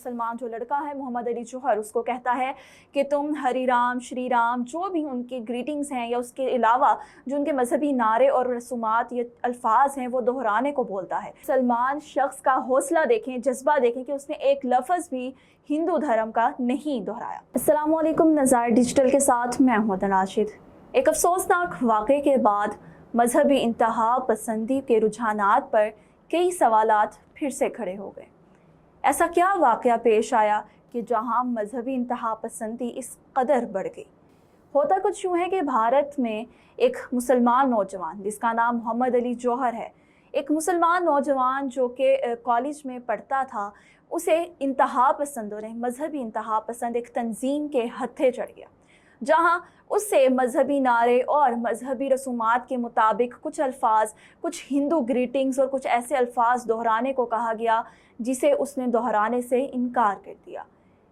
मुसलमान जो लड़का है मोहम्मद अली जौहर उसको कहता है कि तुम हरी राम श्री राम जो भी उनकी ग्रीटिंग्स हैं या उसके अलावा जो उनके मजहबी नारे और रसूमात ये अल्फाज हैं वो दोहराने को बोलता है। मुसलमान शख्स का हौसला देखें, जज्बा देखें कि उसने एक लफ्ज़ भी हिंदू धर्म का नहीं दोहराया। अस्सलाम वालेकुम, नज़ार डिजिटल के साथ मैं हूं राशिद। एक अफसोसनाक वाक़े के बाद मजहबी इंतहा पसंदी के रुझानात पर कई सवालात फिर से खड़े हो गए। ऐसा क्या वाक़या पेश आया कि जहां मजहबी इंतहा पसंदी इस कदर बढ़ गई। होता कुछ यूँ है कि भारत में एक मुसलमान नौजवान जिसका नाम मोहम्मद अली जौहर है, एक मुसलमान नौजवान जो कि कॉलेज में पढ़ता था, उसे इंतहा पसंदों ने मजहबी इंतहा पसंद एक तंजीम के हत्थे चढ़ गया, जहां उससे मजहबी नारे और मजहबी रसूमात के मुताबिक कुछ अल्फाज, कुछ हिंदू ग्रीटिंग्स और कुछ ऐसे अल्फाज दोहराने को कहा गया जिसे उसने दोहराने से इनकार कर दिया।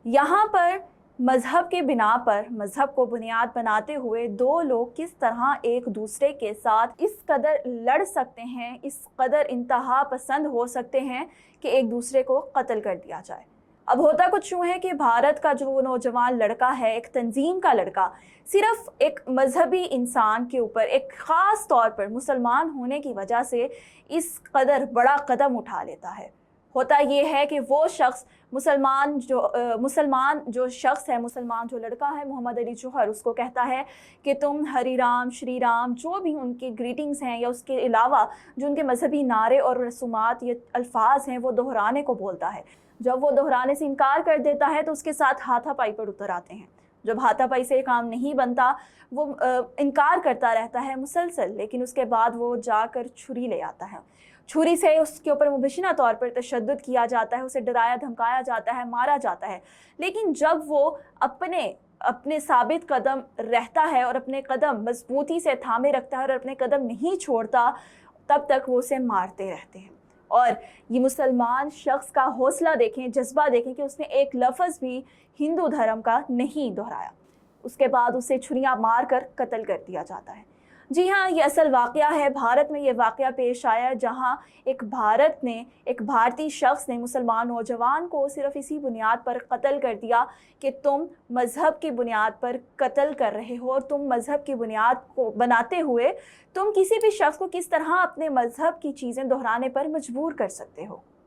यहाँ पर मज़हब के बिना पर, मज़हब को बुनियाद बनाते हुए दो लोग किस तरह एक दूसरे के साथ इस कदर लड़ सकते हैं, इस कदर इंतहा पसंद हो सकते हैं कि एक दूसरे को कत्ल कर दिया जाए। अब होता कुछ यूँ है कि भारत का जो नौजवान लड़का है, एक तंजीम का लड़का, सिर्फ एक मजहबी इंसान के ऊपर एक ख़ास तौर पर मुसलमान होने की वजह से इस कदर बड़ा कदम उठा लेता है। होता ये है कि वो शख्स मुसलमान जो शख्स है, मुसलमान जो लड़का है मोहम्मद अली जौहर, उसको कहता है कि तुम हरी राम श्री राम जो भी उनकी ग्रीटिंग्स हैं या उसके अलावा जो उनके मजहबी नारे और रसूमात ये अल्फाज हैं वो दोहराने को बोलता है। जब वो दोहराने से इनकार कर देता है तो उसके साथ हाथापाई पर उतर आते हैं। जब हाथापाई से काम नहीं बनता, वो इनकार करता रहता है मुसलसल, लेकिन उसके बाद वो जाकर छुरी ले आता है। छुरी से उसके ऊपर मुबैना तौर पर तशद्दुद किया जाता है, उसे डराया धमकाया जाता है, मारा जाता है। लेकिन जब वो अपने साबित कदम रहता है और अपने कदम मजबूती से थामे रखता है और अपने कदम नहीं छोड़ता, तब तक वो उसे मारते रहते हैं। और ये मुसलमान शख्स का हौसला देखें, जज्बा देखें कि उसने एक लफ्ज़ भी हिंदू धर्म का नहीं दोहराया। उसके बाद उसे छुरियाँ मार कर कत्ल कर दिया जाता है। जी हाँ, ये असल वाक़या है। भारत में ये वाक़या पेश आया जहाँ एक भारतीय शख्स ने मुसलमान नौजवान को सिर्फ़ इसी बुनियाद पर कत्ल कर दिया कि तुम मज़हब की बुनियाद पर कत्ल कर रहे हो और तुम मज़हब की बुनियाद को बनाते हुए तुम किसी भी शख्स को किस तरह अपने मज़हब की चीज़ें दोहराने पर मजबूर कर सकते हो।